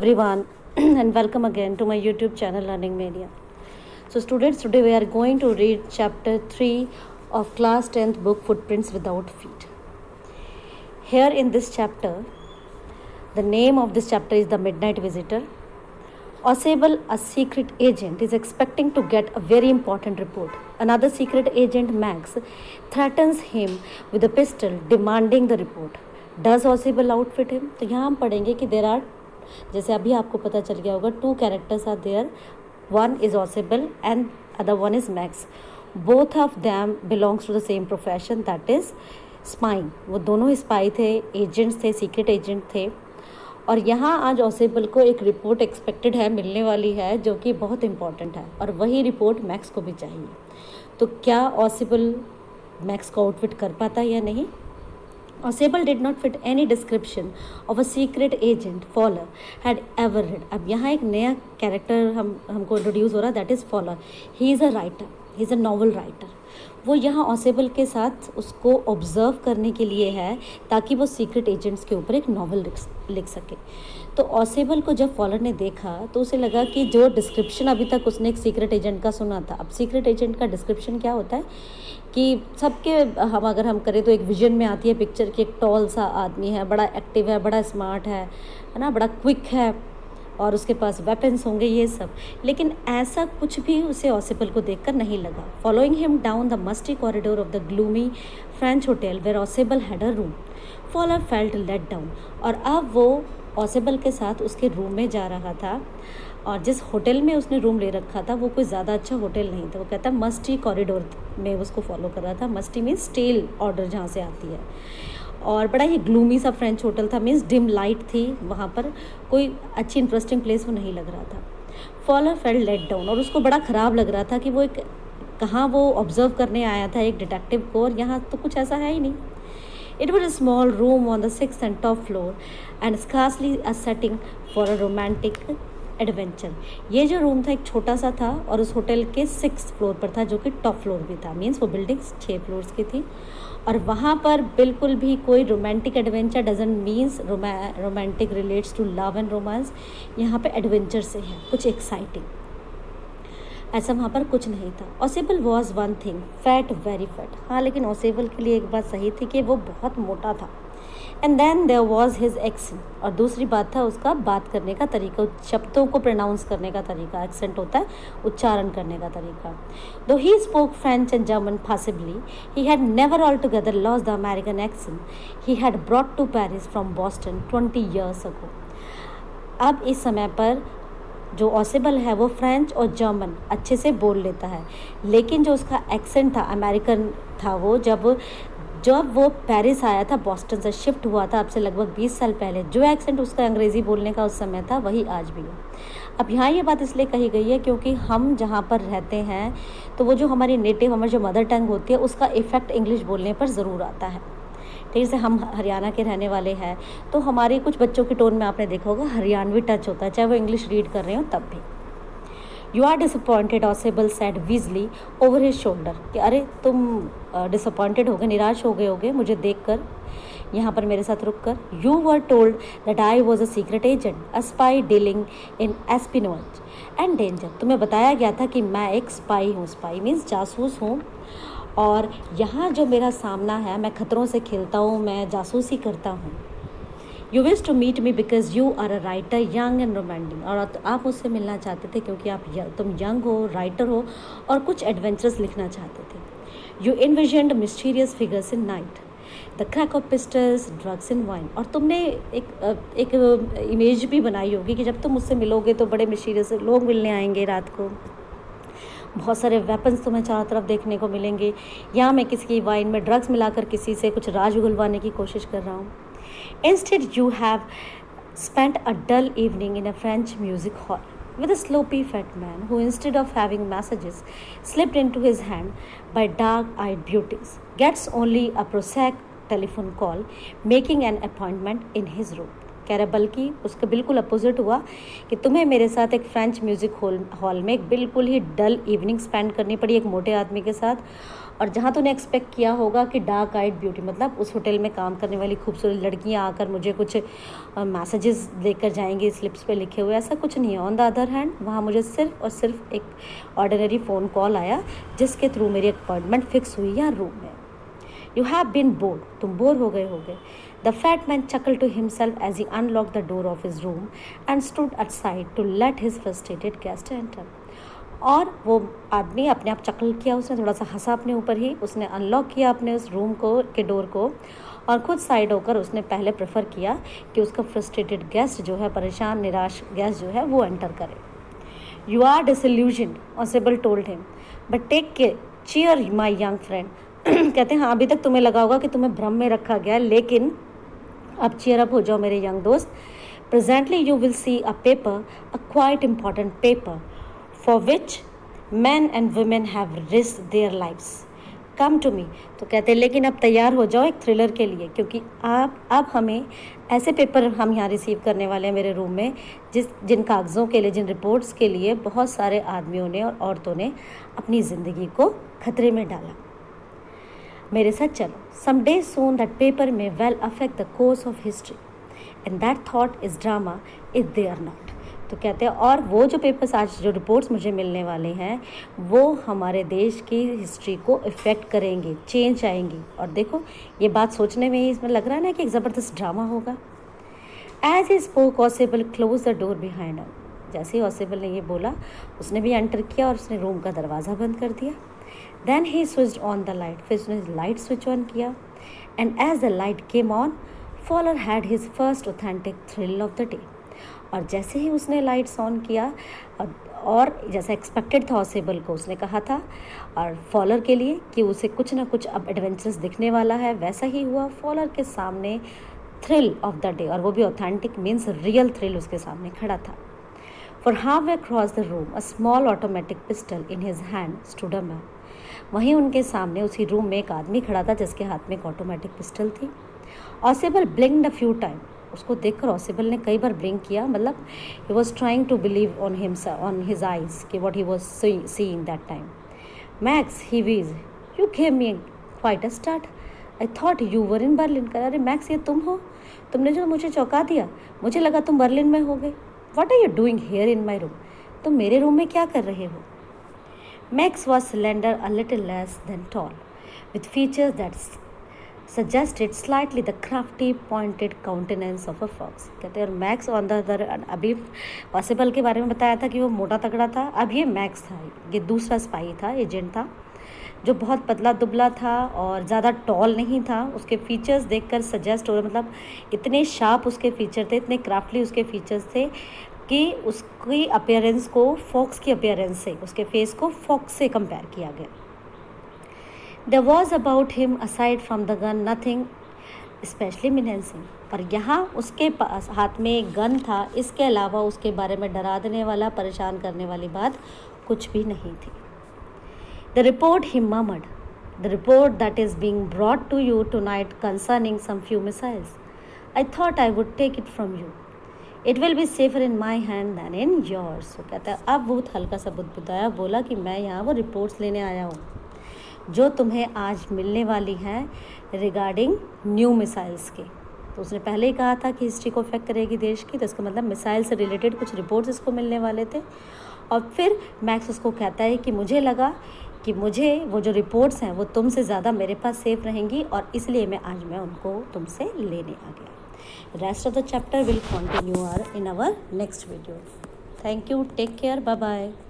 Everyone and welcome again to my YouTube channel Learning Media. So students, today we are going to read chapter 3 of class 10th book Footprints Without Feet. Here in this chapter, the name of this chapter is The Midnight Visitor. Osable, a secret agent, is expecting to get a very important report. Another secret agent, Max, threatens him with a pistol demanding the report. Does Osable outfit him? तो यहाँ हम पढ़ेंगे कि there are, जैसे अभी आपको पता चल गया होगा, two characters are there. One is Osable and other one is Max. Both of them belongs to the same profession, that is spying. वो दोनों स्पाई थे, एजेंट्स थे, सीक्रेट एजेंट थे. और यहाँ आज ऑसेबल को एक रिपोर्ट एक्सपेक्टेड है, मिलने वाली है, जो कि बहुत इंपॉर्टेंट है, और वही रिपोर्ट मैक्स को भी चाहिए. तो क्या ऑसेबल मैक्स को आउटफिट कर पाता या नहीं? Osable did not fit any description of a secret agent Fowler had ever read. अब यहाँ एक नया कैरेक्टर हमको इंट्रोड्यूस हो रहा है, that is Fowler. He is a writer, he is a novel writer. वो यहाँ ऑसेबल के साथ उसको ऑब्जर्व करने के लिए है ताकि वो सीक्रेट एजेंट्स के ऊपर एक नॉवल लिख सके. तो ऑसेबल को जब फॉलर ने देखा तो उसे लगा कि जो डिस्क्रिप्शन अभी तक उसने एक सीक्रेट एजेंट का सुना था, अब सीक्रेट एजेंट का डिस्क्रिप्शन क्या होता है कि सबके अगर हम करें तो एक विजन में आती है पिक्चर कि एक टॉल सा आदमी है, बड़ा एक्टिव है, बड़ा स्मार्ट है ना, बड़ा क्विक है, और उसके पास वेपन्स होंगे, ये सब. लेकिन ऐसा कुछ भी उसे ऑसेबल को देखकर नहीं लगा. Following him down the musty corridor of the gloomy French hotel where Ausable had a room, Fowler felt let down. और अब वो ऑसेबल के साथ उसके रूम में जा रहा था, और जिस होटल में उसने रूम ले रखा था वो कोई ज़्यादा अच्छा होटल नहीं था. वो कहता मस्टी कॉरिडोर में उसको फॉलो कर रहा था. मस्टी मीन्स स्टेल ऑर्डर जहाँ से आती है, और बड़ा ही ग्लूमी सा फ्रेंच होटल था, मीन्स डिम लाइट थी वहाँ पर, कोई अच्छी इंटरेस्टिंग प्लेस वो नहीं लग रहा था. फॉलर फेल्ट लेट डाउन, और उसको बड़ा ख़राब लग रहा था कि वो एक कहाँ वो ऑब्जर्व करने आया था एक डिटेक्टिव को, और यहाँ तो कुछ ऐसा है ही नहीं. It was a small room on the 6th and top floor and scarcely a setting for a romantic adventure. ये जो रूम था एक छोटा सा था और उस होटल के 6th फ्लोर पर था, जो कि टॉप फ्लोर भी था, मीन्स वो बिल्डिंग 6 फ्लोर्स की थी. और वहाँ पर बिल्कुल भी कोई romantic adventure doesn't means romantic relates to love and romance. यहाँ पे एडवेंचर से है कुछ एक्साइटिंग, ऐसा वहाँ पर कुछ नहीं था. Ausable was one thing, fat, very fat. हाँ, लेकिन ऑसेबल के लिए एक बात सही थी कि वो बहुत मोटा था. And then there was his accent, और दूसरी बात था उसका बात करने का तरीका, शब्दों को प्रोनाउंस करने का तरीका. एक्सेंट होता है उच्चारण करने का तरीका. Though he spoke French and German possibly, he had never altogether lost the American accent he had brought to Paris from Boston 20 years ago. अब इस समय पर जो ऑसेबल है वो फ्रेंच और जर्मन अच्छे से बोल लेता है, लेकिन जो उसका एक्सेंट था अमेरिकन था. वो जब वो पेरिस आया था, बॉस्टन से शिफ्ट हुआ था, अब से लगभग 20 साल पहले, जो एक्सेंट उसका अंग्रेज़ी बोलने का उस समय था वही आज भी है. अब यहाँ ये बात इसलिए कही गई है क्योंकि हम जहाँ पर रहते हैं तो वो जो हमारी नेटिव, हमारी जो मदर टंग होती है, उसका इफ़ेक्ट इंग्लिश बोलने पर ज़रूर आता है. ठीक से हम हरियाणा के रहने वाले हैं तो हमारे कुछ बच्चों की टोन में आपने देखा होगा हरियाणवी टच होता है, चाहे वो इंग्लिश रीड कर रहे हो तब भी. You are disappointed, Ausable said wheezily over his shoulder. कि अरे तुम डिसअपॉइंटेड हो गए, निराश हो गए होगे मुझे देख कर, यहाँ पर मेरे साथ रुक कर. You were told that I was a secret agent, a spy dealing in espionage and danger. तुम्हें बताया गया था कि मैं एक स्पाई हूँ. स्पाई मीन्स जासूस हूँ, और यहाँ जो मेरा सामना है, मैं खतरों से खेलता हूँ, मैं जासूसी करता हूँ. You wish to meet me because you are a writer young and romantic. और आप मुझसे मिलना चाहते थे क्योंकि तुम यंग हो, राइटर हो, और कुछ एडवेंचर्स लिखना चाहते थे. You envisioned mysterious figures in night, the crack of pistols, drugs in wine. और तुमने एक इमेज भी बनाई होगी कि जब तुम मुझसे मिलोगे तो बड़े मिस्टीरियस लोग मिलने आएंगे रात को, बहुत सारे वेपन्स तुम्हें चारों तरफ देखने को मिलेंगे, या मैं किसी की वाइन में ड्रग्स मिलाकर किसी से कुछ राज उगलवाने की कोशिश कर रहा हूँ. Instead, you have spent a dull evening in a French music hall with a sloppy fat man who, instead of having messages slipped into his hand by dark-eyed beauties, gets only a prosaic telephone call, making an appointment in his room. कह रहा बल्कि उसका बिल्कुल opposite हुआ कि तुम्हें मेरे साथ एक फ्रेंच म्यूज़िक हॉल में एक बिल्कुल ही डल इवनिंग स्पेंड करनी पड़ी एक मोटे आदमी के साथ, और जहाँ तूने एक्सपेक्ट किया होगा कि डार्क आइड ब्यूटी मतलब उस होटल में काम करने वाली खूबसूरत लड़कियाँ आकर मुझे कुछ मैसेजेस लेकर जाएंगी स्लिप्स पे लिखे हुए, ऐसा कुछ नहीं है। ऑन द अदर हैंड वहाँ मुझे सिर्फ और सिर्फ एक ऑर्डिनरी फ़ोन कॉल आया जिसके थ्रू मेरी अपॉइंटमेंट फिक्स हुई या रूम में। यू हैव बीन बोर्ड, तुम बोर हो गए होगे। The fat man chuckled to himself as he unlocked the door of his room and stood aside to let his frustrated guest enter. और वो आदमी अपने आप चकल किया, उसने थोड़ा सा हंसा अपने ऊपर ही, उसने अनलॉक किया अपने उस रूम को के डोर को और खुद साइड होकर उसने पहले प्रेफर किया कि उसका फ्रस्ट्रेटेड गेस्ट जो है, परेशान निराश गेस्ट जो है वो एंटर करे। You are disillusioned, Ausable told him, but take care, cheer my young friend. कहते हैं हाँ, अभी तक तुम्हें लगा होगा कि तुम्हें भ्रम में रखा गया, लेकिन अब चीयर अप हो जाओ मेरे यंग दोस्त। Presently you will see a paper, a quite important paper for which man and women have risk their lives, come to me. तो कहते हैं लेकिन अब तैयार हो जाओ एक थ्रिलर के लिए, क्योंकि अब हमें ऐसे पेपर हम यहाँ रिसीव करने वाले हैं मेरे रूम में जिन कागज़ों के लिए, जिन रिपोर्ट्स के लिए बहुत सारे आदमियों ने और औरतों ने अपनी ज़िंदगी को खतरे में डाला। मेरे साथ चलो। Some day soon that paper may well affect the course of history and that thought is drama is they are not. तो कहते हैं और वो जो पेपर्स आज जो रिपोर्ट्स मुझे मिलने वाले हैं वो हमारे देश की हिस्ट्री को इफ़ेक्ट करेंगे, चेंज आएंगी। और देखो ये बात सोचने में ही इसमें लग रहा है ना कि एक ज़बरदस्त ड्रामा होगा। As he spoke Ausable close the door behind her. जैसे ही ऑसेबल ने ये बोला उसने भी एंटर किया और उसने रूम का दरवाज़ा बंद कर दिया। Then he switched on the light, फिर उसने लाइट स्विच ऑन किया। And as the light came on, Fowler had his first authentic thrill of the day. और जैसे ही उसने लाइट्स ऑन किया और जैसा एक्सपेक्टेड था ऑसेबल को उसने कहा था और फॉलर के लिए कि उसे कुछ ना कुछ अब एडवेंचरस दिखने वाला है, वैसा ही हुआ। फॉलर के सामने थ्रिल ऑफ द डे, और वो भी ऑथेंटिक मीन्स रियल थ्रिल उसके सामने खड़ा था। For halfway across the room, a small automatic pistol in his hand stood a man. वहीं उनके सामने उसी रूम में एक आदमी खड़ा था जिसके हाथ में एक ऑटोमेटिक पिस्टल थी। Ausable blinked a few time, उसको देखकर ऑसेबल ने कई बार ब्लिंक किया, मतलब he was trying to believe on his eyes कि what he was seeing that time. Max, he wheezed, you gave me quite a start, I thought you were in Berlin. कह अरे मैक्स ये तुम हो, तुमने जो मुझे चौंका दिया, मुझे लगा तुम बर्लिन में हो गए। What are you doing here in my room, तुम मेरे रूम में क्या कर रहे हो। Max was slender, a little less than tall, with features that suggested slightly the crafty, pointed countenance of a fox. कहते हैं और मैक्स ऑन द अदर, अभी पॉसिबल के बारे में बताया था कि वो मोटा तगड़ा था, अब ये मैक्स था, ये दूसरा स्पाई था, एजेंट था, जो बहुत पतला दुबला था और ज़्यादा टॉल नहीं था। उसके फीचर्स देखकर सजेस्ट हो रहा, मतलब इतने शार्प उसके फीचर थे, इतने क्राफ्टली उसके फीचर्स थे कि उसकी अपीयरेंस को फॉक्स की अपीयरेंस से, उसके फेस को फॉक्स से कंपेयर किया गया। There was about him aside from the gun nothing specially menacing, और यहाँ उसके पास हाथ में एक गन था, इसके अलावा उसके बारे में डरा देने वाला, परेशान करने वाली बात कुछ भी नहीं थी। The report he murmured, the report that is being brought to you tonight concerning some few missiles, I thought I would take it from you, it will be safer in my hand than in yours. वो कहता है अब बहुत हल्का सा बुदबुदाया, बोला कि मैं यहाँ वो रिपोर्ट्स लेने आया हूँ जो तुम्हें आज मिलने वाली हैं रिगार्डिंग न्यू मिसाइल्स के। तो उसने पहले ही कहा था कि हिस्ट्री को अफेक्ट करेगी देश की, तो इसका मतलब मिसाइल से रिलेटेड कुछ रिपोर्ट्स इसको मिलने वाले थे। और फिर मैक्स उसको कहता है कि मुझे लगा कि मुझे वो जो रिपोर्ट्स हैं वो तुमसे ज़्यादा मेरे पास सेफ रहेंगी, और इसलिए आज मैं उनको तुमसे लेने आ गया। Rest of the chapter will continue in our next video. Thank you. Take care. Bye bye.